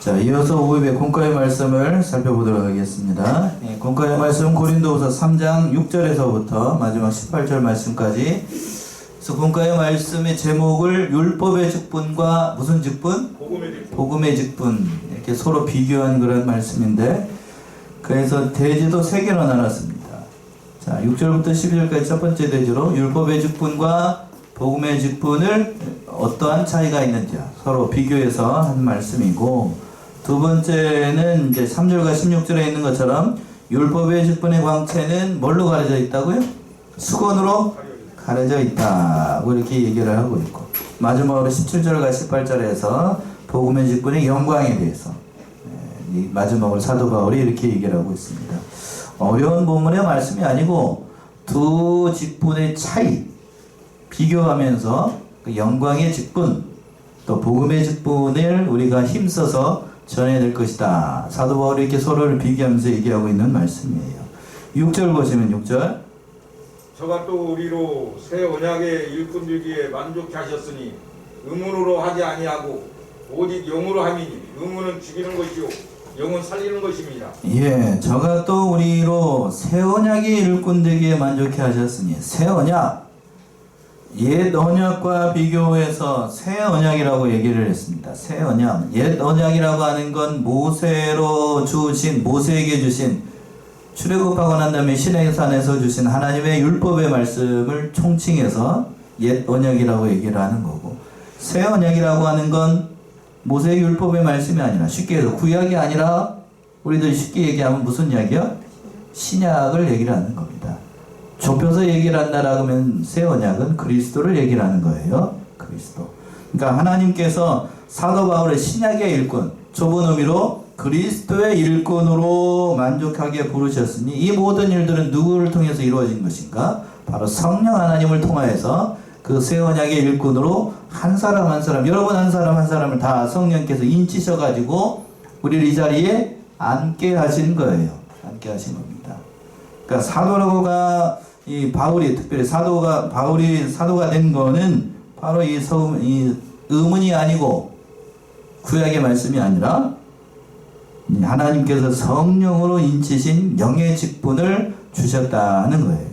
자, 이어서 5회의 공과의 말씀을 살펴보도록 하겠습니다. 공과의 말씀 고린도후서 3장 6절에서부터 마지막 18절 말씀까지. 그래서 공과의 말씀의 제목을 율법의 직분과 무슨 직분? 복음의 직분. 이렇게 서로 비교한 그런 말씀인데, 그래서 대지도 3개로 나눴습니다. 자, 6절부터 12절까지 첫 번째 대지로 율법의 직분과 복음의 직분을 어떠한 차이가 있는지 서로 비교해서 한 말씀이고, 두 번째는 이제 3절과 16절에 있는 것처럼 율법의 직분의 광채는 뭘로 가려져 있다고요? 수건으로 가려져 있다고 이렇게 얘기를 하고 있고, 마지막으로 17절과 18절에서 복음의 직분의 영광에 대해서 마지막으로 사도 바울이 이렇게 얘기를 하고 있습니다. 어려운 본문의 말씀이 아니고 두 직분의 차이 비교하면서 그 영광의 직분 또 복음의 직분을 우리가 힘써서 전해낼 것이다. 사도 바울이 이렇게 서로를 비교하면서 얘기하고 있는 말씀이에요. 6절 보시면 6절. 저가 또 우리로 새 언약의 일꾼 되기에 만족해 하셨으니 의문으로 하지 아니하고 오직 영으로 함이니 의문은 죽이는 것이요 영은 살리는 것입니다. 예, 저가 또 우리로 새 언약의 일꾼 되기에 만족해 하셨으니, 새 언약, 옛 언약과 비교해서 새 언약이라고 얘기를 했습니다. 새 언약, 옛 언약이라고 하는 건 모세에게 주신 출애굽하고 난 다음에 시내산에서 주신 하나님의 율법의 말씀을 총칭해서 옛 언약이라고 얘기를 하는 거고, 새 언약이라고 하는 건 모세의 율법의 말씀이 아니라, 쉽게 해서 구약이 아니라 우리들 쉽게 얘기하면 무슨 이야기야? 신약을 얘기를 하는 겁니다. 좁혀서 얘기를 한다라고 하면 새 언약은 그리스도를 얘기를 하는 거예요. 그리스도. 그러니까 하나님께서 사도 바울의 신약의 일꾼, 좁은 의미로 그리스도의 일꾼으로 만족하게 부르셨으니, 이 모든 일들은 누구를 통해서 이루어진 것인가? 바로 성령 하나님을 통하여서 그 새 언약의 일꾼으로 한 사람 한 사람, 여러분 한 사람 한 사람을 다 성령께서 인치셔가지고 우리를 이 자리에 앉게 하신 거예요. 앉게 하신 겁니다. 그러니까 사도가 바울이 특별히 바울이 사도가 된 거는 바로 이 의문이 아니고 구약의 말씀이 아니라 하나님께서 성령으로 인치신 영의 직분을 주셨다는 거예요.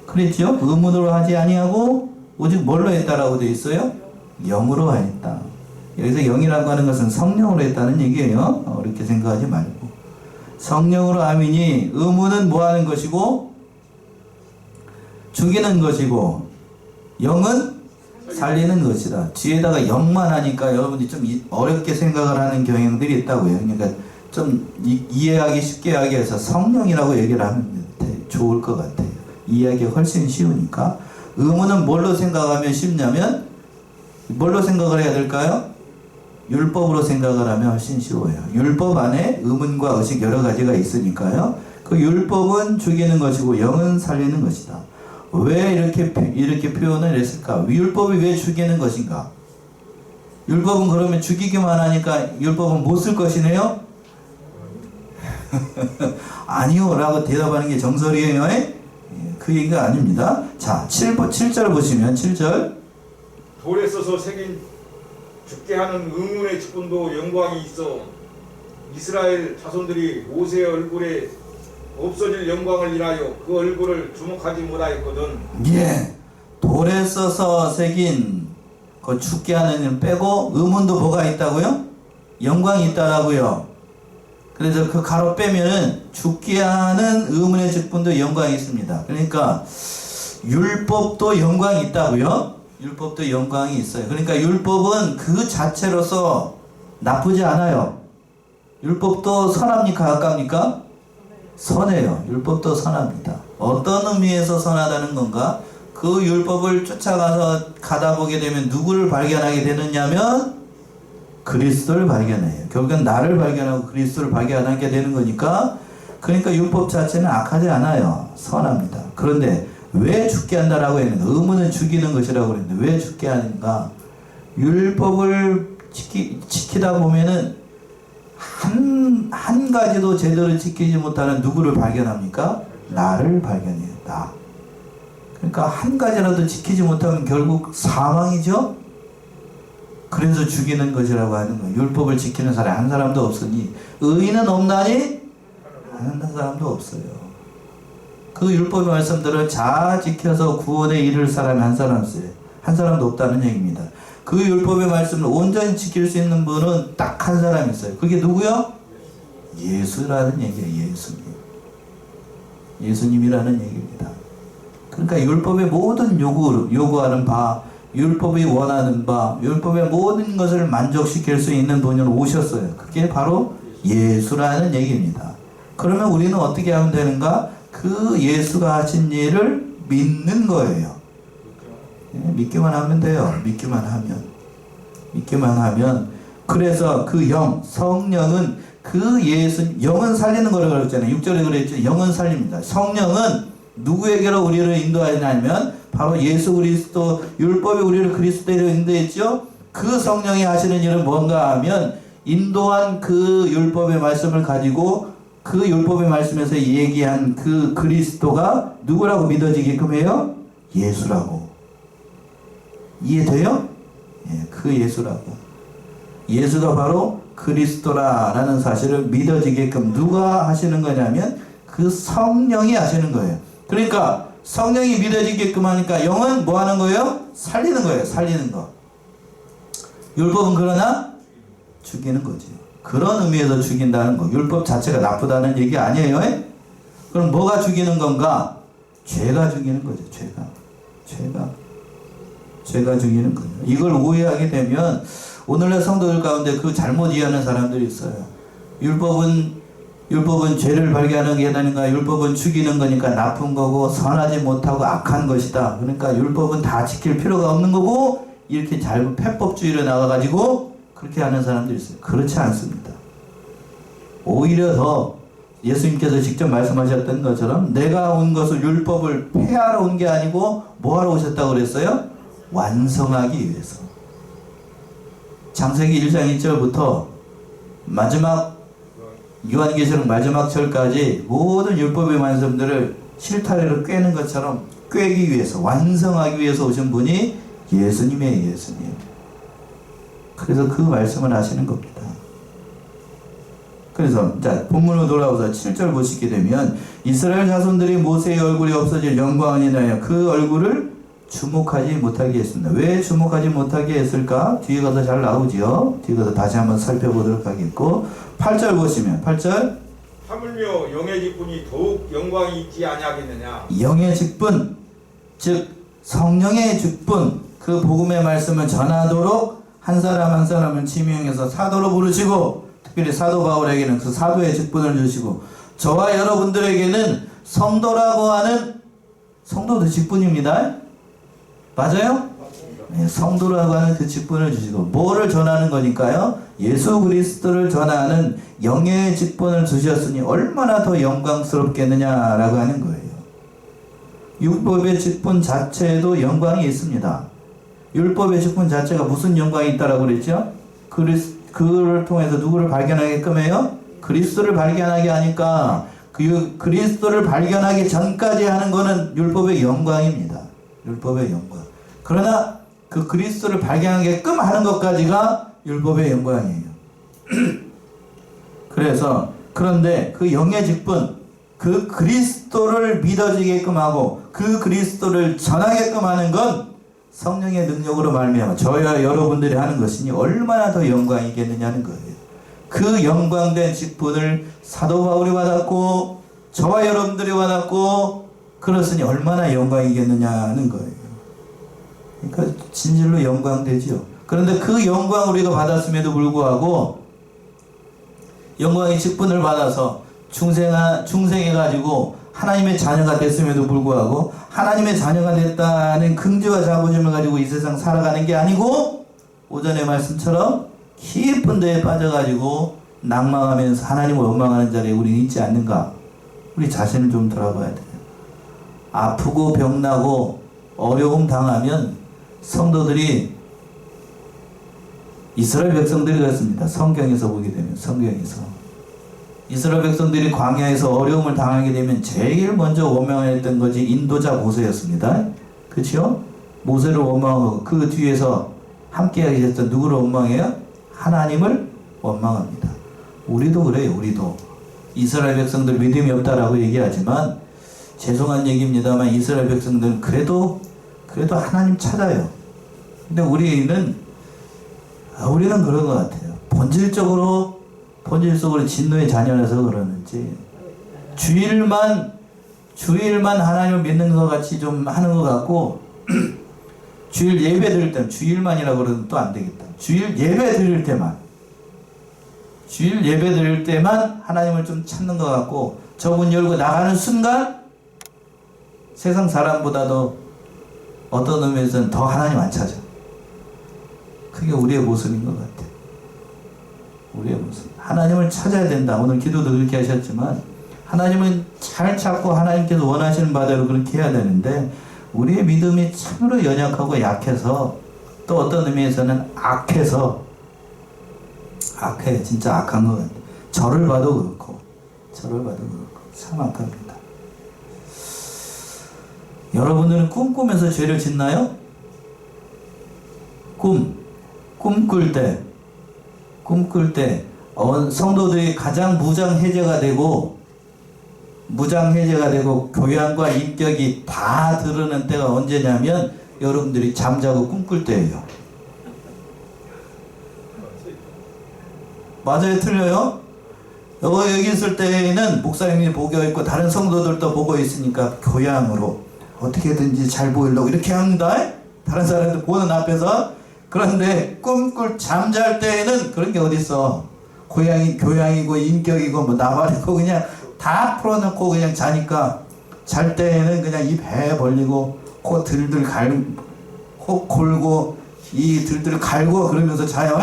그랬죠? 의문으로 하지 아니하고 오직 뭘로 했다라고 되어 있어요? 영으로 했다. 여기서 영이라고 하는 것은 성령으로 했다는 얘기예요. 어렵게 생각하지 말고. 성령으로 함이니 의문은 뭐 하는 것이고 죽이는 것이고 영은 살리는 것이다. 뒤에다가 영만 하니까 여러분이 좀 어렵게 생각을 하는 경향들이 있다고요. 그러니까 좀 이해하기 쉽게 하기 위해서 성령이라고 얘기를 하면 좋을 것 같아요. 이해하기 훨씬 쉬우니까. 의문은 뭘로 생각하면 쉽냐면 뭘로 생각을 해야 될까요? 율법으로 생각을 하면 훨씬 쉬워요. 율법 안에 의문과 의식 여러 가지가 있으니까요. 그 율법은 죽이는 것이고 영은 살리는 것이다. 왜 이렇게 표현을 했을까? 율법이 왜 죽이는 것인가? 율법은 그러면 죽이기만 하니까 율법은 못 쓸 것이네요? 아니요 라고 대답하는 게 정설이에요. 그 얘기가 아닙니다. 자, 7절 보시면 7절. 돌에 써서 새긴 죽게 하는 의문의 직분도 영광이 있어 이스라엘 자손들이 모세의 얼굴에 없어질 영광을 인하여 그 얼굴을 주목하지 못하였거든. 예, 돌에 써서 새긴 그 죽게 하는 일 빼고 의문도 뭐가 있다고요? 영광이 있다라고요. 그래서 그 가로 빼면은 죽게 하는 의문의 직분도 영광이 있습니다. 그러니까 율법도 영광이 있다고요. 율법도 영광이 있어요. 그러니까 율법은 그 자체로서 나쁘지 않아요. 율법도 선합니까? 악합니까? 선해요. 율법도 선합니다. 어떤 의미에서 선하다는 건가? 그 율법을 쫓아가서 가다 보게 되면 누구를 발견하게 되느냐면 그리스도를 발견해요. 결국엔 나를 발견하고 그리스도를 발견하게 되는 거니까, 그러니까 율법 자체는 악하지 않아요. 선합니다. 그런데 왜 죽게 한다라고 했는가? 의문은 죽이는 것이라고 했는데 왜 죽게 하는가? 율법을 지키다 보면은 한 가지도 제대로 지키지 못하는 누구를 발견합니까? 나를 발견해요. 나. 그러니까 한 가지라도 지키지 못하면 결국 사망이죠? 그래서 죽이는 것이라고 하는 거예요. 율법을 지키는 사람이 한 사람도 없으니 의인은 없나니 한 사람도 없어요. 그 율법의 말씀들을 잘 지켜서 구원에 이를 사람이 한 사람 없어요. 한 사람도 없다는 얘기입니다. 그 율법의 말씀을 온전히 지킬 수 있는 분은 딱 한 사람 있어요. 그게 누구요? 예수라는 얘기예요. 예수님. 예수님이라는 얘기입니다. 그러니까 율법의 모든 요구하는 바, 율법이 원하는 바, 율법의 모든 것을 만족시킬 수 있는 분으로 오셨어요. 그게 바로 예수라는 얘기입니다. 그러면 우리는 어떻게 하면 되는가? 그 예수가 하신 일을 믿는 거예요. 믿기만 하면 돼요. 믿기만 하면. 그래서 그 성령은 그 영은 살리는 거라고 그랬잖아요. 6절에 그랬죠. 영은 살립니다. 성령은 누구에게로 우리를 인도하냐면 바로 예수 그리스도, 율법이 우리를 그리스도로 인도했죠. 그 성령이 하시는 일은 뭔가 하면 인도한 그 율법의 말씀을 가지고 그 율법의 말씀에서 얘기한 그 그리스도가 누구라고 믿어지게끔 해요? 예수라고. 이해돼요? 예, 그 예수라고. 예수가 바로 그리스도라는 사실을 믿어지게끔 누가 하시는 거냐면 그 성령이 하시는 거예요. 그러니까 성령이 믿어지게끔 하니까 영은 뭐 하는 거예요? 살리는 거예요. 살리는 거. 율법은 그러나 죽이는 거죠. 그런 의미에서 죽인다는 거. 율법 자체가 나쁘다는 얘기 아니에요. 그럼 뭐가 죽이는 건가? 죄가 죽이는 거죠. 죄가 죽이는 거예요. 이걸 오해하게 되면 오늘날 성도들 가운데 그 잘못 이해하는 사람들이 있어요. 율법은 죄를 발견하는 게 아닌가? 율법은 죽이는 거니까 나쁜 거고 선하지 못하고 악한 것이다. 그러니까 율법은 다 지킬 필요가 없는 거고 이렇게 잘못 폐법주의로 나와가지고 그렇게 하는 사람들이 있어요. 그렇지 않습니다. 오히려 더 예수님께서 직접 말씀하셨던 것처럼 내가 온 것은 율법을 폐하러 온 게 아니고 뭐하러 오셨다고 그랬어요? 완성하기 위해서. 창세기 1장 1절부터 마지막 요한계시록 마지막 절까지 모든 율법의 말씀들을 실타래로 꿰는 것처럼 꿰기 위해서, 완성하기 위해서 오신 분이 예수님이에요. 예수님. 그래서 그 말씀을 하시는 겁니다. 그래서 자 본문으로 돌아와서 7절 보시게 되면 이스라엘 자손들이 모세의 얼굴이 없어질 영광을 인하여 그 얼굴을 주목하지 못하게 했습니다. 왜 주목하지 못하게 했을까? 뒤에 가서 잘 나오지요. 뒤에 가서 다시 한번 살펴보도록 하겠고 8절 보시면 8절 하물며 영의 직분이 더욱 영광이 있지 아니하겠느냐. 영의 직분, 즉 성령의 직분, 그 복음의 말씀을 전하도록 한 사람 한 사람을 지명해서 사도로 부르시고 특별히 사도 바울에게는 그 사도의 직분을 주시고 저와 여러분들에게는 성도라고 하는 성도도 직분입니다. 맞아요? 네, 성도라고 하는 그 직분을 주시고 뭐를 전하는 거니까요? 예수 그리스도를 전하는 영의 직분을 주셨으니 얼마나 더 영광스럽겠느냐라고 하는 거예요. 율법의 직분 자체에도 영광이 있습니다. 율법의 직분 자체가 무슨 영광이 있다라고 그랬죠? 그를 통해서 누구를 발견하게끔 해요? 그리스도를 발견하게 하니까 그 그리스도를 발견하기 전까지 하는 거는 율법의 영광입니다. 율법의 영광. 그러나 그 그리스도를 발견하게끔 하는 것까지가 율법의 영광이에요. 그런데 그 영의 직분, 그 그리스도를 믿어지게끔 하고 그 그리스도를 전하게끔 하는 건 성령의 능력으로 말미암아 저희와 여러분들이 하는 것이니 얼마나 더 영광이겠느냐는 거예요. 그 영광된 직분을 사도 바울이 받았고 저와 여러분들이 받았고 그렇으니 얼마나 영광이겠느냐는 거예요. 그러니까 진실로 영광되지요. 그런데 그 영광 우리가 받았음에도 불구하고 영광의 직분을 받아서 충생해가지고 하나님의 자녀가 됐음에도 불구하고 하나님의 자녀가 됐다는 긍지와 자부심을 가지고 이 세상 살아가는 게 아니고 오전의 말씀처럼 깊은 데에 빠져가지고 낭망하면서 하나님을 원망하는 자리에 우리는 있지 않는가? 우리 자신을 좀 돌아봐야 돼요. 아프고 병나고 어려움 당하면 성도들이 이스라엘 백성들이 그렇습니다. 성경에서 보게 되면 성경에서 이스라엘 백성들이 광야에서 어려움을 당하게 되면 제일 먼저 원망했던 것이 인도자 모세였습니다. 그렇죠? 모세를 원망하고 그 뒤에서 함께하게 됐던 누구를 원망해요? 하나님을 원망합니다. 우리도 그래요. 우리도 이스라엘 백성들 믿음이 없다라고 얘기하지만 죄송한 얘기입니다만 이스라엘 백성들은 그래도 하나님 찾아요. 근데 우리는 그런 것 같아요. 본질적으로 진노의 자녀라서 그러는지 주일만 하나님을 믿는 것 같이 좀 하는 것 같고 주일 예배 드릴 때는 주일만이라고 그러면 또 안 되겠다. 주일 예배 드릴 때만 하나님을 좀 찾는 것 같고 저 문 열고 나가는 순간 세상 사람보다도 어떤 의미에서는 더 하나님 안 찾아. 그게 우리의 모습인 것 같아요. 우리의 모습. 하나님을 찾아야 된다. 오늘 기도도 그렇게 하셨지만 하나님은 잘 찾고 하나님께서 원하시는 바대로 그렇게 해야 되는데 우리의 믿음이 참으로 연약하고 약해서 또 어떤 의미에서는 악해서 진짜 악한 것 같아요. 저를 봐도 그렇고 참 악합니다. 여러분들은 꿈꾸면서 죄를 짓나요? 꿈꿀 때 성도들이 가장 무장해제가 되고 교양과 인격이 다 드러나는 때가 언제냐면 여러분들이 잠자고 꿈꿀 때예요. 맞아요? 틀려요? 여기 있을 때에는 목사님이 보고 있고 다른 성도들도 보고 있으니까 교양으로 어떻게든지 잘 보이려고 이렇게 합니다. 다른 사람들 보는 앞에서. 그런데 잠잘 때에는 그런 게 어딨어. 교양이고 인격이고 뭐 나발이고 그냥 다 풀어놓고 그냥 자니까 잘 때에는 그냥 입 배 벌리고 코 골고 이 들들 갈고 그러면서 자요.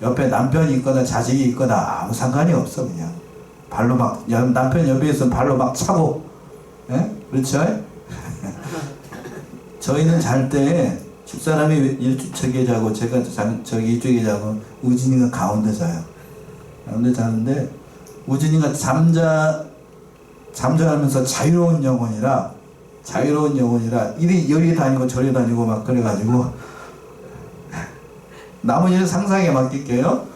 옆에 남편이 있거나 자식이 있거나 아무 상관이 없어. 그냥 발로 막 남편 옆에 있으면 발로 막 차고. 그렇죠? 저희는 잘 때 집사람이 저기에 자고 제가 저기 이쪽에 자고 우진이가 가운데 자요. 가운데 자는데 우진이가 잠자면서 자유로운 영혼이라 이리 다니고 저리 다니고 막 그래가지고 나머지는 상상에 맡길게요.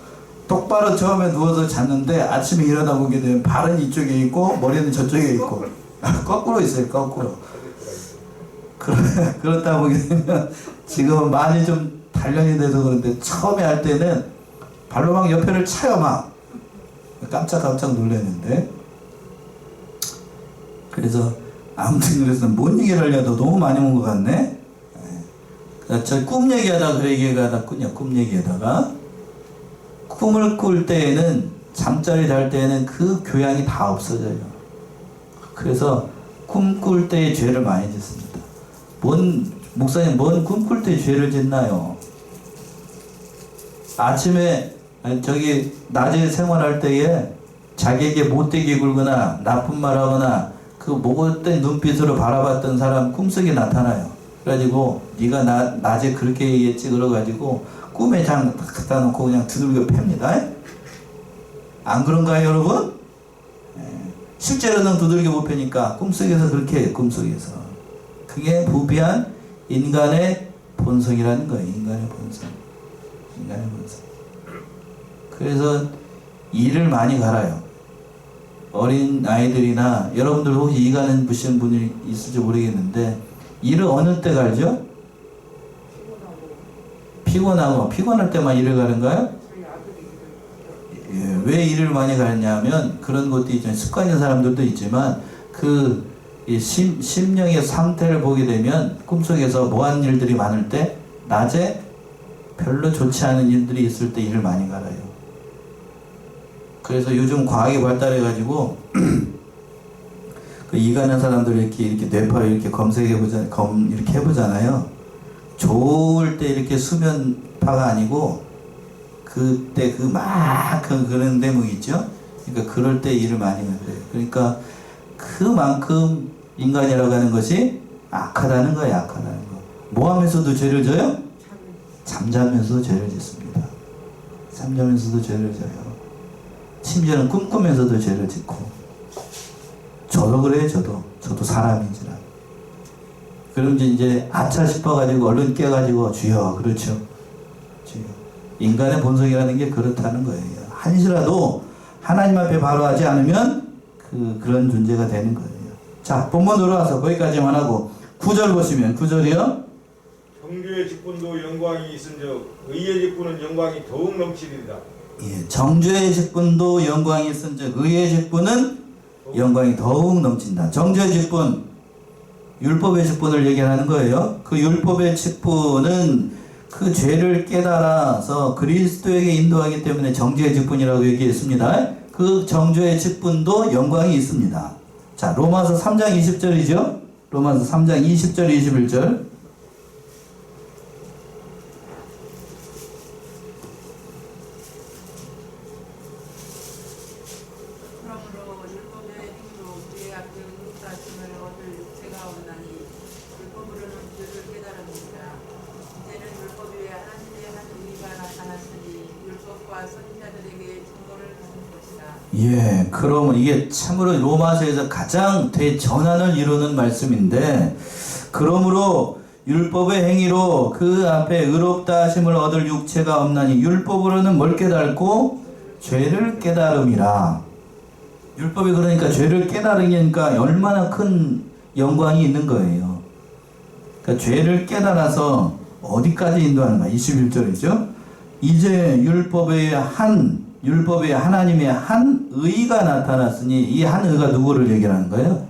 똑바로 처음에 누워서 잤는데 아침에 일어나 보게 되면 발은 이쪽에 있고 머리는 저쪽에 있고 거꾸로 있어요. 거꾸로. 그렇다 보게 되면 지금은 많이 좀 단련이 돼서 그런데 처음에 할 때는 발로 막 옆에를 차요. 막 깜짝 놀랐는데 그래서 아무튼 그래서 뭔 얘기를 하려도 너무 많이 온 것 같네. 저 꿈 얘기하다가 꿈 얘기하다가 꿈을 꿀 때에는 잠자리 잘 때에는 그 교양이 다 없어져요. 그래서 꿈꿀 때의 죄를 많이 짓습니다. 목사님 뭔 꿈꿀 때 죄를 짓나요? 아침에 낮에 생활할 때에 자기에게 못되게 굴거나 나쁜 말하거나 그 못된 눈빛으로 바라봤던 사람 꿈속에 나타나요. 그래가지고 네가 낮에 그렇게 얘기했지 그래가지고 꿈에 장 갖다 놓고 그냥 두들겨 팹니다. 안 그런가요 여러분? 실제로는 두들겨 못 패니까 꿈속에서 그렇게 해요. 꿈속에서. 그게 부비한 인간의 본성이라는 거예요. 인간의 본성. 그래서 일을 많이 갈아요. 어린 아이들이나 여러분들 혹시 이가는 보시는 분이 있을지 모르겠는데 일을 어느 때 갈죠? 피곤할 때만 일을 가는가요? 예, 왜 일을 많이 가느냐면 그런 것도 있잖아요. 습관인 사람들도 있지만 심령의 상태를 보게 되면 꿈속에서 뭐하는 일들이 많을 때 낮에 별로 좋지 않은 일들이 있을 때 일을 많이 갈아요. 그래서 요즘 과학이 발달해가지고 그 이가는 사람들 이렇게 뇌파를 이렇게 이렇게 해보잖아요. 좋을 때 이렇게 수면파가 아니고 그때 그런 대목이 있죠. 그러니까 그럴 때 일을 많이 해요. 그러니까 그만큼 인간이라고 하는 것이 악하다는 거예요. 악하다는 거. 뭐 하면서도 죄를 져요? 잠자면서도 죄를 짓습니다. 잠자면서도 죄를 져요. 심지어는 꿈꾸면서도 죄를 짓고. 저도 그래요. 저도 사람인지라. 그럼 이제 아차 싶어가지고 얼른 깨가지고 주여, 그렇죠. 주여. 인간의 본성이라는 게 그렇다는 거예요. 한시라도 하나님 앞에 바로 하지 않으면 그런 존재가 되는 거예요. 자, 본문 돌아와서 거기까지만 하고 9절 보시면 9절이요. 정죄의 직분도 영광이 있은즉 의의 직분은 영광이 더욱 넘치리이다. 예, 정죄의 직분도 영광이 있은즉 의의 직분은 영광이 더욱 넘친다. 정죄의 직분, 율법의 직분을 얘기하는 거예요. 그 율법의 직분은 그 죄를 깨달아서 그리스도에게 인도하기 때문에 정죄의 직분이라고 얘기했습니다. 그 정죄의 직분도 영광이 있습니다. 자, 로마서 3장 20절이죠. 로마서 3장 20절 21절. 그러므로 율법의 행위로 우리의 앞에 의롭다심을 얻을 육체가 없나니 율법으로는 죄를 깨달음이니라. 이제는 율법 외에 하나님의 한 의가 나타났으니 율법과 선지자들에게 증거를 받은 것이다. 예, 그러면 이게 참으로 로마서에서 가장 대전환을 이루는 말씀인데, 그러므로 율법의 행위로 그 앞에 의롭다 하심을 얻을 육체가 없나니 율법으로는 뭘 깨닫고 죄를 깨달음이라. 율법이 그러니까 죄를 깨달으니까 얼마나 큰 영광이 있는 거예요. 그러니까 죄를 깨달아서 어디까지 인도하는가? 21절이죠. 이제 율법의 하나님의 한 의가 나타났으니 이 한 의가 누구를 얘기하는 거예요?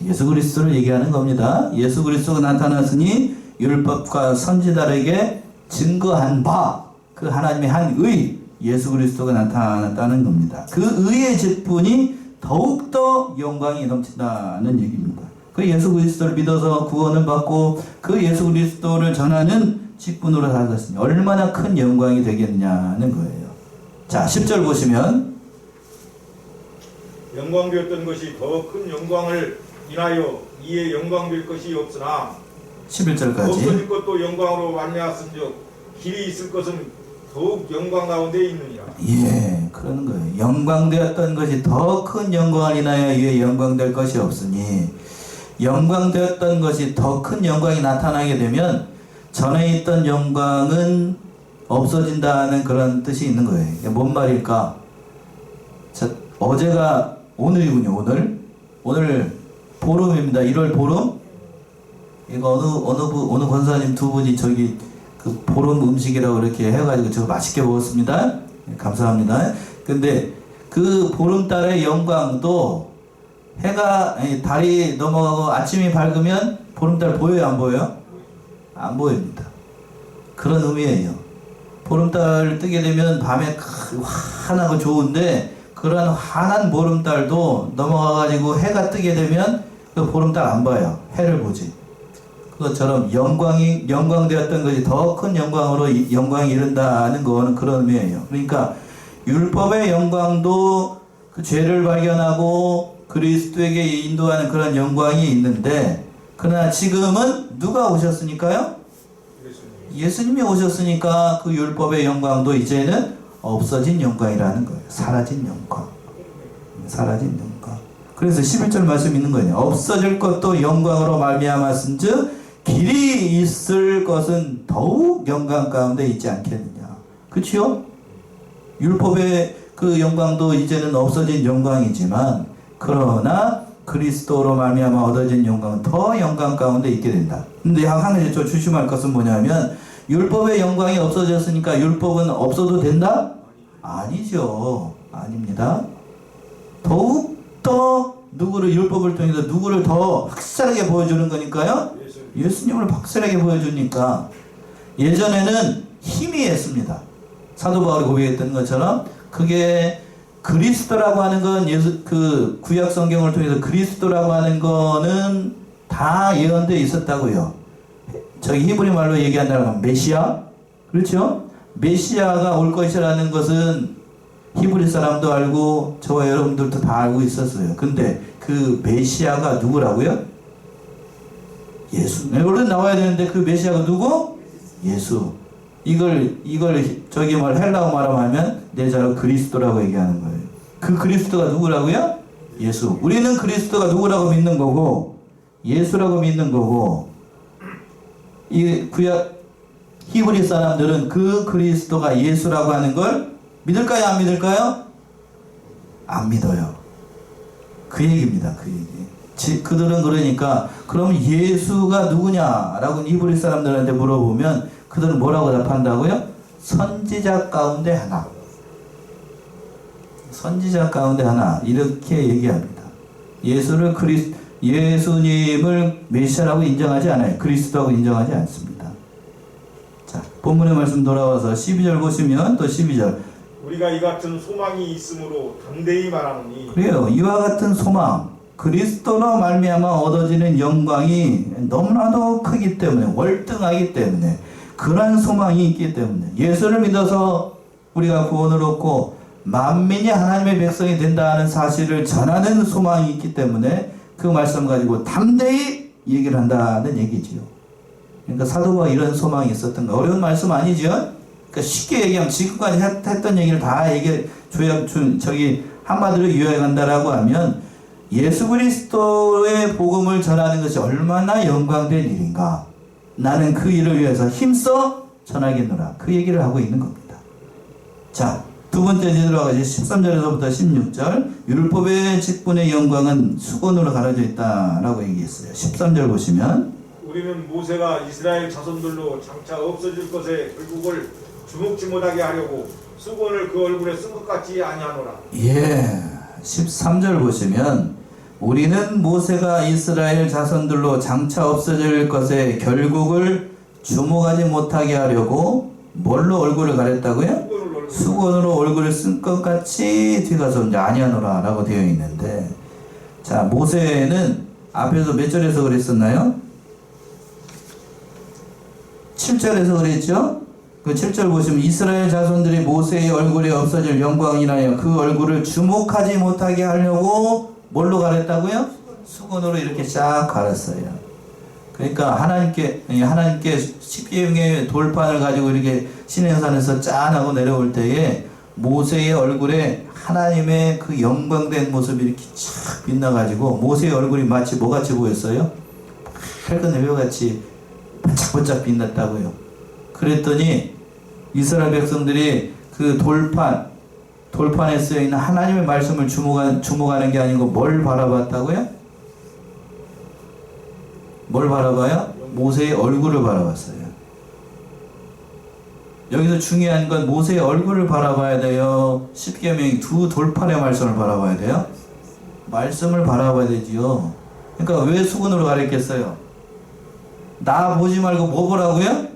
예수 그리스도를 얘기하는 겁니다. 예수 그리스도가 나타났으니 율법과 선지자들에게 증거한 바, 그 하나님의 한 의, 예수 그리스도가 나타났다는 겁니다. 그 의의 직분이 더욱더 영광이 넘친다는 얘기입니다. 그 예수 그리스도를 믿어서 구원을 받고 그 예수 그리스도를 전하는 직분으로 살았으니 얼마나 큰 영광이 되겠냐는 거예요. 자, 10절 보시면 영광되었던 것이 더 큰 영광을 인하여 이에 영광될 것이 없으나 11절까지 없어질 것도 영광으로 말미암았은즉 길이 있을 것은 더욱 영광 가운데 있느니라. 예, 그러는 거예요. 영광되었던 것이 더 큰 영광을 인하여 이에 영광될 것이 없으니, 영광되었던 것이 더 큰 영광이 나타나게 되면 전에 있던 영광은 없어진다는 그런 뜻이 있는 거예요. 이게 뭔 말일까? 자, 어제가 오늘이군요. 오늘 보름입니다. 1월 보름. 이거 어느 권사님 두 분이 저기 그 보름 음식이라고 이렇게 해가지고 저 맛있게 먹었습니다. 감사합니다. 근데 그 보름달의 영광도 달이 넘어가고 아침이 밝으면 보름달 보여요, 안 보여요? 안 보입니다. 그런 의미예요. 보름달 뜨게 되면 밤에 환하고 좋은데, 그런 환한 보름달도 넘어가가지고 해가 뜨게 되면 그 보름달 안 봐요. 해를 보지. 그것처럼 영광되었던 것이 더 큰 영광으로 영광이 이른다는 거는 그런 의미예요. 그러니까 율법의 영광도 그 죄를 발견하고 그리스도에게 인도하는 그런 영광이 있는데, 그러나 지금은 누가 오셨으니까요? 예수님이 오셨으니까 그 율법의 영광도 이제는 없어진 영광이라는 거예요. 사라진 영광. 그래서 11절 말씀 있는 거예요. 없어질 것도 영광으로 말미암았은즉 길이 있을 것은 더욱 영광 가운데 있지 않겠느냐. 그치요? 율법의 그 영광도 이제는 없어진 영광이지만, 그러나 그리스도로 말미암아 얻어진 영광은 더 영광 가운데 있게 된다. 근데 하나님 좀 조심할 것은 뭐냐면, 율법의 영광이 없어졌으니까 율법은 없어도 된다? 아니죠. 아닙니다. 더욱더 율법을 통해서 누구를 더 확실하게 보여주는 거니까요. 예수님을 확실하게 보여주니까. 예전에는 힘이 했습니다. 사도 바울이 고백했던 것처럼 그게 그리스도라고 하는 건 그 구약 성경을 통해서 그리스도라고 하는 거는 다 예언되어 있었다고요. 저기 히브리 말로 얘기한다면 메시아, 그렇죠? 메시아가 올 것이라는 것은 히브리 사람도 알고 저와 여러분들도 다 알고 있었어요. 근데 그 메시아가 누구라고요? 예수. 얼른 나와야 되는데 그 메시아가 누구? 예수. 이걸 저기 헬라어 말로 하면 내자로 그리스도라고 얘기하는 거예요. 그 그리스도가 누구라고요? 예수. 우리는 그리스도가 누구라고 믿는 거고 예수라고 믿는 거고, 이 구약 히브리 사람들은 그 그리스도가 예수라고 하는 걸 믿을까요? 안 믿을까요? 안 믿어요. 그 얘기입니다. 그 얘기. 그들은 그러니까 그럼 예수가 누구냐라고 히브리 사람들한테 물어보면 그들은 뭐라고 답한다고요? 선지자 가운데 하나. 선지자 가운데 하나. 이렇게 얘기합니다. 예수님을 메시아라고 인정하지 않아요. 그리스도라고 인정하지 않습니다. 자, 본문의 말씀 돌아와서 12절 보시면 또 12절. 우리가 이 같은 소망이 있으므로 담대히 말하노니 그래요. 이와 같은 소망, 그리스도로 말미암아 얻어지는 영광이 너무나도 크기 때문에, 월등하기 때문에, 그러한 소망이 있기 때문에 예수를 믿어서 우리가 구원을 얻고 만민이 하나님의 백성이 된다는 사실을 전하는 소망이 있기 때문에 그 말씀 가지고 담대히 얘기를 한다는 얘기지요. 그러니까 사도 바울이 이런 소망이 있었던 거. 어려운 말씀 아니죠? 그러니까 쉽게 얘기하면 지금까지 했던 얘기를 다 한마디로 요약한다라고 하면 예수 그리스도의 복음을 전하는 것이 얼마나 영광된 일인가. 나는 그 일을 위해서 힘써 전하겠노라. 그 얘기를 하고 있는 겁니다. 자, 두 번째 제대로 가지 13절에서부터 16절. 율법의 직분의 영광은 수건으로 가려져 있다라고 얘기했어요. 13절 보시면 우리는 모세가 이스라엘 자손들로 장차 없어질 것의 결국을 주목지 못하게 하려고 수건을 그 얼굴에 쓴 것 같지 아니하노라. 예, 13절 보시면 우리는 모세가 이스라엘 자손들로 장차 없어질 것의 결국을 주목하지 못하게 하려고 뭘로 얼굴을 가렸다고요? 수건으로 얼굴을 쓴 것 같이 뒤가서 이제 아니하노라 라고 되어 있는데, 자, 모세는 앞에서 몇 절에서 그랬었나요? 7절에서 그랬죠? 그 7절 보시면 이스라엘 자손들이 모세의 얼굴에 없어질 영광이나여 그 얼굴을 주목하지 못하게 하려고 뭘로 가렸다고요? 수건으로 이렇게 쫙 갈았어요. 그러니까 하나님께 십계명의 돌판을 가지고 이렇게 시내산에서 짠 하고 내려올 때에 모세의 얼굴에 하나님의 그 영광된 모습이 이렇게 쫙 빛나가지고 모세의 얼굴이 마치 뭐같이 보였어요? 밝은 해변같이 반짝반짝 빛났다고요. 그랬더니 이스라엘 백성들이 그 돌판에 쓰여있는 하나님의 말씀을 주목하는 게 아니고 뭘 바라봤다고요? 뭘 바라봐요? 모세의 얼굴을 바라봤어요. 여기서 중요한 건 모세의 얼굴을 바라봐야 돼요? 십계명이 두 돌판의 말씀을 바라봐야 돼요? 말씀을 바라봐야 되지요. 그러니까 왜 수건으로 가렸겠어요? 나 보지 말고 뭐 보라고요?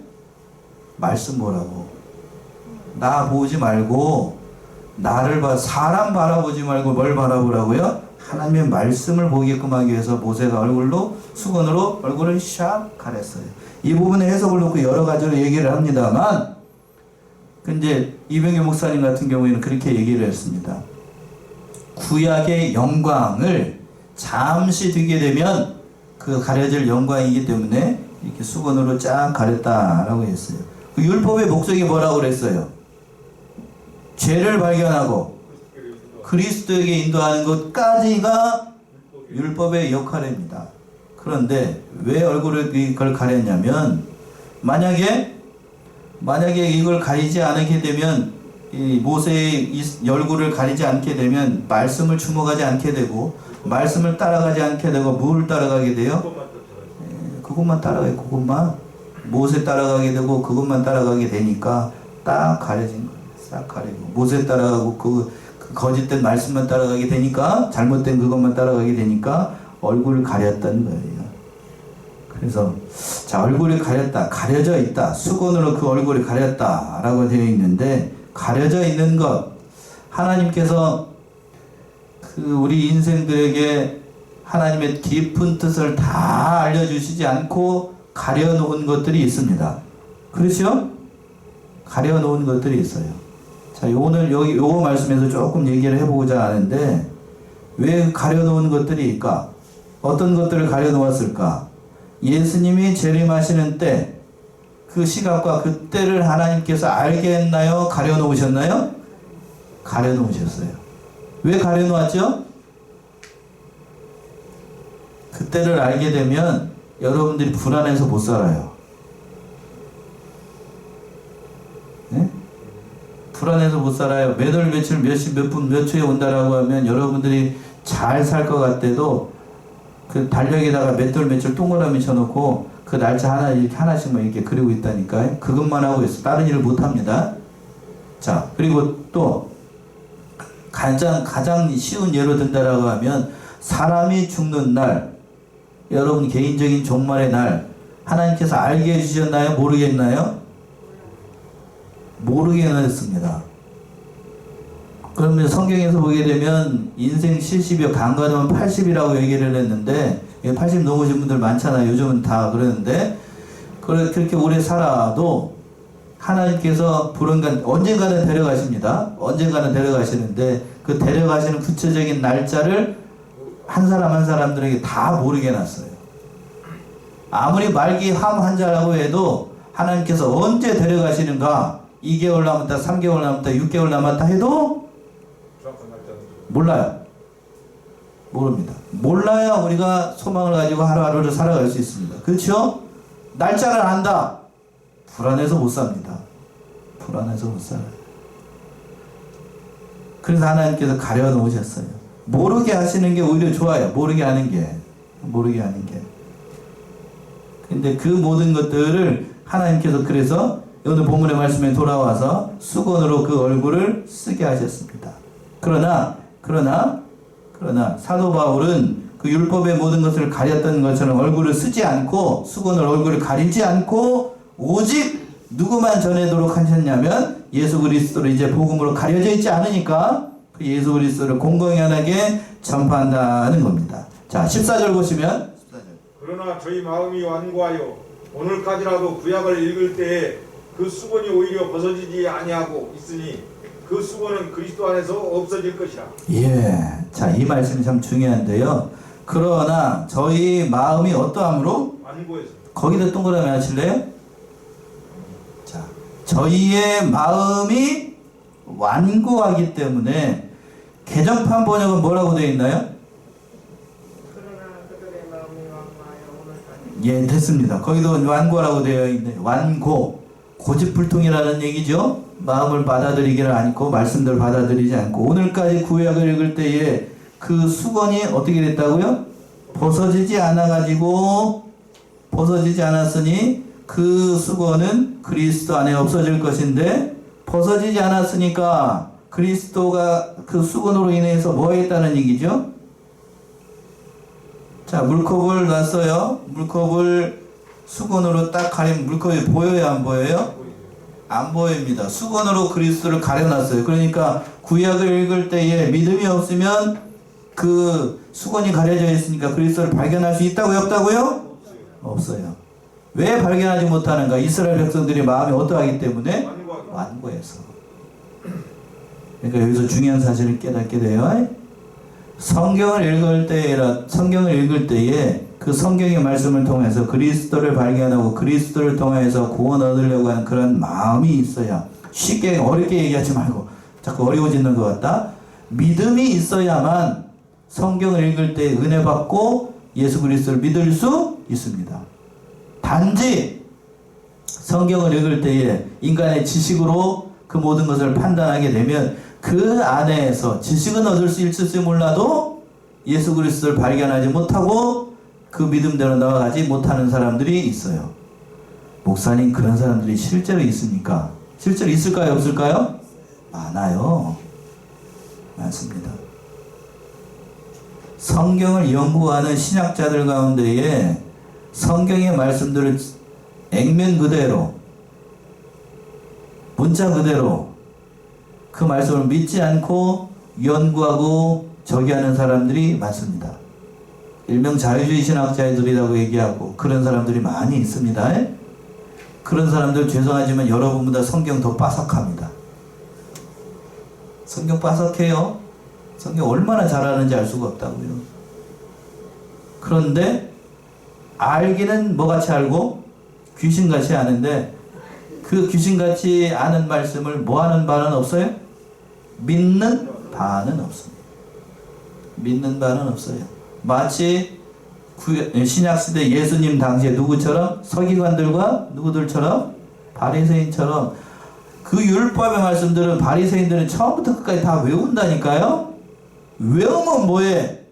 말씀 보라고. 나 보지 말고 나를 사람 바라보지 말고 뭘 바라보라고요? 하나님의 말씀을 보게끔 하기 위해서 모세가 수건으로 얼굴을 샥 가렸어요. 이 부분의 해석을 놓고 여러 가지로 얘기를 합니다만, 근데 이병규 목사님 같은 경우에는 그렇게 얘기를 했습니다. 구약의 영광을 잠시 뒤게 되면 그 가려질 영광이기 때문에 이렇게 수건으로 쫙 가렸다라고 했어요. 그 율법의 목적이 뭐라고 그랬어요? 죄를 발견하고 그리스도에게 인도하는 것까지가 율법의 역할입니다. 그런데 왜 이걸 가렸냐면, 만약에 이걸 가리지 않게 되면, 이 모세의 얼굴을 가리지 않게 되면 말씀을 주목하지 않게 되고, 말씀을 따라가지 않게 되고, 뭘 따라가게 돼요? 그것만 따라가요. 그것만 모세 따라가게 되고 그것만 따라가게 되니까 딱 가려진 거예요. 싹 가리고 모세 따라가고 그 거짓된 말씀만 따라가게 되니까, 잘못된 그것만 따라가게 되니까 얼굴을 가렸다는 거예요. 그래서 자, 얼굴이 가려져 있다, 수건으로 그 얼굴이 가렸다 라고 되어 있는데, 가려져 있는 것, 하나님께서 우리 인생들에게 하나님의 깊은 뜻을 다 알려주시지 않고 가려놓은 것들이 있습니다. 그렇죠? 가려놓은 것들이 있어요. 자, 오늘 요거 말씀에서 조금 얘기를 해보고자 하는데, 왜 가려놓은 것들일까? 어떤 것들을 가려놓았을까? 예수님이 재림하시는 때, 그 시각과 그 때를 하나님께서 알게 했나요? 가려놓으셨나요? 가려놓으셨어요. 왜 가려놓았죠? 그때를 알게 되면 여러분들이 불안해서 못 살아요. 예? 불안해서 못 살아요. 몇 월 며칠 몇 시 몇 분 몇 초에 온다라고 하면 여러분들이 잘 살 것 같아도 그 달력에다가 몇 월 며칠 동그라미 쳐놓고 그 날짜 하나 이렇게 하나씩만 이렇게 그리고 있다니까요. 그것만 하고 있어. 다른 일을 못 합니다. 자, 그리고 또 가장 쉬운 예로 든다라고 하면 사람이 죽는 날, 여러분 개인적인 종말의 날 하나님께서 알게 해주셨나요? 모르겠나요? 모르겠습니다. 그러면 성경에서 보게 되면 인생 70이요 강간하면 80이라고 얘기를 했는데 80 넘으신 분들 많잖아요. 요즘은 다 그러는데 그렇게 오래 살아도 하나님께서 불언간 언젠가는 데려가십니다. 언젠가는 데려가시는데 그 데려가시는 구체적인 날짜를 한 사람 한 사람들에게 다 모르게 해놨어요. 아무리 말기 함 환자라고 해도 하나님께서 언제 데려가시는가 2개월 남았다 3개월 남았다 6개월 남았다 해도 몰라요. 모릅니다. 몰라야 우리가 소망을 가지고 하루하루를 살아갈 수 있습니다. 그렇죠? 날짜를 안다. 불안해서 못 삽니다. 불안해서 못 살아요. 그래서 하나님께서 가려놓으셨어요. 모르게 하시는 게 오히려 좋아요. 모르게 하는 게. 근데 그 모든 것들을 하나님께서 그래서 오늘 본문의 말씀에 돌아와서 수건으로 그 얼굴을 쓰게 하셨습니다. 그러나 사도 바울은 그 율법의 모든 것을 가렸던 것처럼 얼굴을 쓰지 않고 수건으로 얼굴을 가리지 않고 오직 누구만 전하도록 하셨냐면 예수 그리스도를 이제 복음으로 가려져 있지 않으니까 그 예수 그리스도를 공공연하게 전파한다는 겁니다. 자, 14절 보시면 그러나 저희 마음이 완고하여 오늘까지라도 구약을 읽을 때에 그 수건이 오히려 벗어지지 아니하고 있으니 그 수건은 그리스도 안에서 없어질 것이라. 예, 자, 이 말씀이 참 중요한데요. 그러나 저희 마음이 어떠함으로? 완고해서. 거기다 동그라미 하실래요? 자, 저희의 마음이 완고하기 때문에 개정판 번역은 뭐라고 되어 있나요? 그러나 그들의 마음이 완고하여 오늘까지. 예, 됐습니다. 거기도 완고라고 되어 있네요. 완고. 고집불통이라는 얘기죠. 마음을 받아들이기를 않고 말씀들을 받아들이지 않고 오늘까지 구약을 읽을 때에 그 수건이 어떻게 됐다고요? 벗어지지 않았으니 그 수건은 그리스도 안에 없어질 것인데 벗어지지 않았으니까 그리스도가 그 수건으로 인해서 뭐 했다는 얘기죠? 자, 물컵을 놨어요. 물컵을 수건으로 딱 가리면 물컵이 보여요, 안 보여요? 안 보입니다. 수건으로 그리스도를 가려놨어요. 그러니까 구약을 읽을 때에 믿음이 없으면 그 수건이 가려져 있으니까 그리스도를 발견할 수 있다고요? 없다고요? 없어요. 왜 발견하지 못하는가? 이스라엘 백성들의 마음이 어떠하기 때문에? 완고해서. 그러니까 여기서 중요한 사실을 깨닫게 돼요. 성경을 읽을 때에 그 성경의 말씀을 통해서 그리스도를 발견하고 그리스도를 통해서 구원 얻으려고 하는 그런 마음이 있어야 쉽게 어렵게 얘기하지 말고 자꾸 어려워지는 것 같다. 믿음이 있어야만 성경을 읽을 때 은혜 받고 예수 그리스도를 믿을 수 있습니다. 단지 성경을 읽을 때에 인간의 지식으로 그 모든 것을 판단하게 되면 그 안에서 지식은 얻을 수 있을지 몰라도 예수 그리스도를 발견하지 못하고 그 믿음대로 나아가지 못하는 사람들이 있어요. 목사님, 그런 사람들이 실제로 있습니까? 실제로 있을까요? 없을까요? 많아요. 많습니다. 성경을 연구하는 신학자들 가운데에 성경의 말씀들을 액면 그대로 문자 그대로 그 말씀을 믿지 않고 연구하고 저기하는 사람들이 많습니다. 일명 자유주의 신학자들이라고 얘기하고 그런 사람들이 많이 있습니다. 그런 사람들 죄송하지만 여러분보다 성경 더 빠삭합니다. 성경 빠삭해요. 성경 얼마나 잘하는지 알 수가 없다고요. 그런데 알기는 뭐같이 알고 귀신같이 아는데 그 귀신같이 아는 말씀을 뭐하는 바는 없어요? 믿는 바는 없습니다. 믿는 바는 없어요. 마치 신약시대 예수님 당시에 누구처럼? 서기관들과 누구들처럼? 바리새인처럼 그 율법의 말씀들은 바리새인들은 처음부터 끝까지 다 외운다니까요. 외우면 뭐해?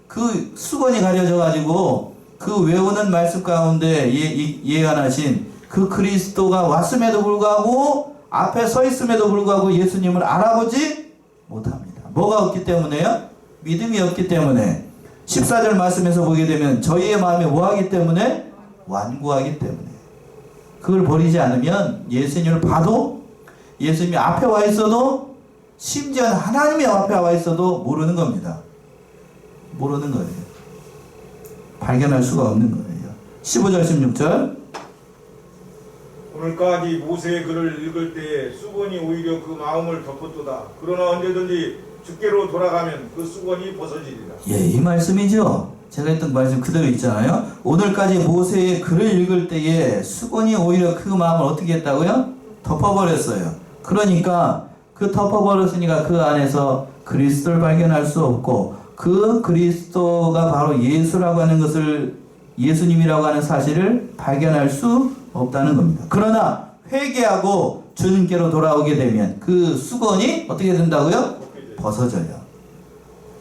그 수건이 가려져 가지고 그 외우는 말씀 가운데 예언하신 그 그리스도가 왔음에도 불구하고 앞에 서 있음에도 불구하고 예수님을 알아보지 못합니다. 뭐가 없기 때문에요? 믿음이 없기 때문에. 14절 말씀에서 보게 되면 저희의 마음이 뭐하기 때문에? 완고하기 때문에. 그걸 버리지 않으면 예수님을 봐도 예수님이 앞에 와 있어도 심지어 하나님이 앞에 와 있어도 모르는 겁니다. 모르는 거예요. 발견할 수가 없는 거예요. 15절 16절 오늘까지 모세의 글을 읽을 때에 수건이 오히려 그 마음을 덮었도다. 그러나 언제든지 주께로 돌아가면 그 수건이 벗어지리라. 예, 이 말씀이죠. 제가 했던 말씀 그대로 있잖아요. 오늘까지 모세의 글을 읽을 때에 수건이 오히려 그 마음을 어떻게 했다고요? 덮어버렸어요. 그러니까 그 덮어버렸으니까 그 안에서 그리스도를 발견할 수 없고 그 그리스도가 바로 예수라고 하는 것을 예수님이라고 하는 사실을 발견할 수 없다는 겁니다. 그러나 회개하고 주님께로 돌아오게 되면 그 수건이 어떻게 된다고요? 벗어져요.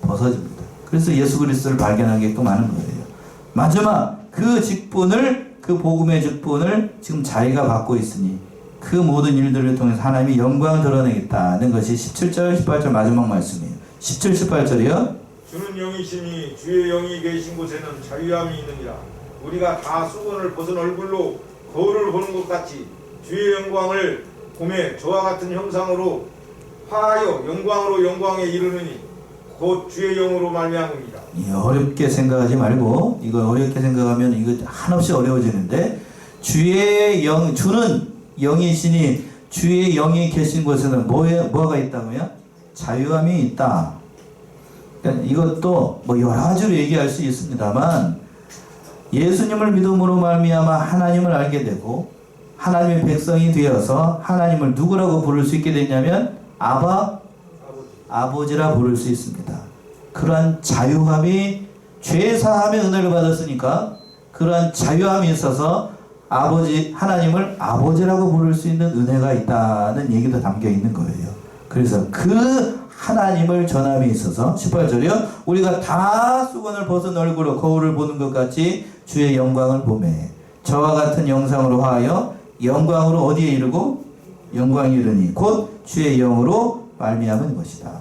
벗어집니다. 그래서 예수 그리스도를 발견하게끔 하는 거예요. 마지막 그 직분을 그 복음의 직분을 지금 자기가 받고 있으니 그 모든 일들을 통해서 하나님이 영광을 드러내겠다는 것이 17절 18절 마지막 말씀이에요. 17, 18절이요. 주는 영이시니 주의 영이 계신 곳에는 자유함이 있느니라. 우리가 다 수건을 벗은 얼굴로 거울을 보는 것 같이 주의 영광을 보매 저와 같은 형상으로 화하여 영광으로 영광에 이르느니 곧 주의 영으로 말미암음이다. 어렵게 생각하지 말고 이거 어렵게 생각하면 이거 한없이 어려워지는데 주의 영 주는 영이시니 주의 영이 계신 곳에는 뭐가 있다고요? 자유함이 있다. 그러니까 이것도 뭐 여러 가지로 얘기할 수 있습니다만 예수님을 믿음으로 말미암아 하나님을 알게 되고 하나님의 백성이 되어서 하나님을 누구라고 부를 수 있게 되냐면 아버지라 부를 수 있습니다. 그러한 자유함이 죄사함의 은혜를 받았으니까 그러한 자유함이 있어서 하나님을 아버지라고 부를 수 있는 은혜가 있다는 얘기도 담겨 있는 거예요. 그래서 그 하나님을 전함이 있어서 18절이요. 우리가 다 수건을 벗은 얼굴로 거울을 보는 것 같이 주의 영광을 보매 저와 같은 영상으로 하여 영광으로 어디에 이르고 영광이 이르니 곧 주의 영으로 말미암은 것이다.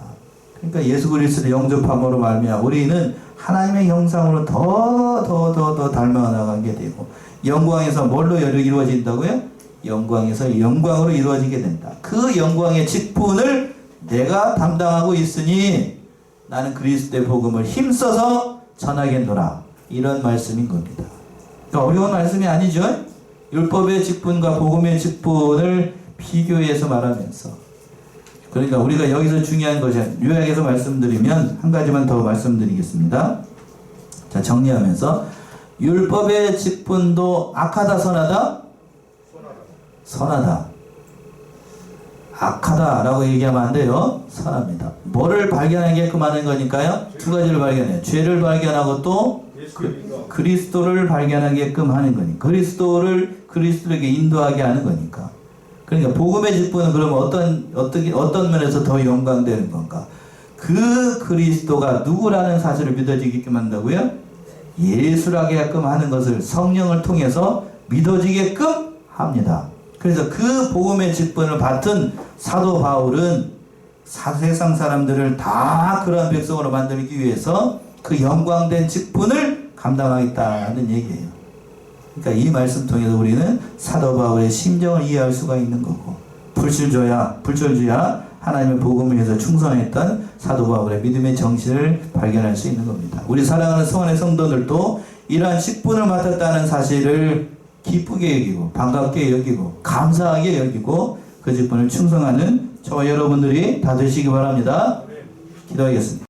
그러니까 예수 그리스도의 영접함으로 말미암아 우리는 하나님의 형상으로 더 닮아 나가게 되고 영광에서 뭘로 이루어진다고요? 영광에서 영광으로 이루어지게 된다. 그 영광의 직분을 내가 담당하고 있으니 나는 그리스도의 복음을 힘써서 전하겠노라. 이런 말씀인 겁니다. 그러니까 어려운 말씀이 아니죠. 율법의 직분과 복음의 직분을 비교해서 말하면서 그러니까 우리가 여기서 중요한 것이 요약해서 말씀드리면 한 가지만 더 말씀드리겠습니다. 자, 정리하면서 율법의 직분도 악하다 선하다? 선하다. 악하다라고 얘기하면 안 돼요. 선합니다. 뭐를 발견하게끔 하는 거니까요? 두 가지를 발견해요. 죄를 발견하고 또 그리스도를 발견하게끔 하는 거니까. 그리스도에게 인도하게 하는 거니까. 그러니까 복음의 직분은 그러면 어떤 면에서 더 영광되는 건가? 그 그리스도가 누구라는 사실을 믿어지게끔 한다고요? 예수라게끔 하는 것을 성령을 통해서 믿어지게끔 합니다. 그래서 그 복음의 직분을 받은 사도 바울은 세상 사람들을 다 그러한 백성으로 만들기 위해서 그 영광된 직분을 감당하겠다는 얘기예요. 그러니까 이 말씀 통해서 우리는 사도 바울의 심정을 이해할 수가 있는 거고 불철주야 하나님의 복음을 위해서 충성했던 사도 바울의 믿음의 정신을 발견할 수 있는 겁니다. 우리 사랑하는 성안의 성도들도 이러한 직분을 맡았다는 사실을 기쁘게 여기고 반갑게 여기고 감사하게 여기고 그 직분을 충성하는 저와 여러분들이 다 되시기 바랍니다. 기도하겠습니다.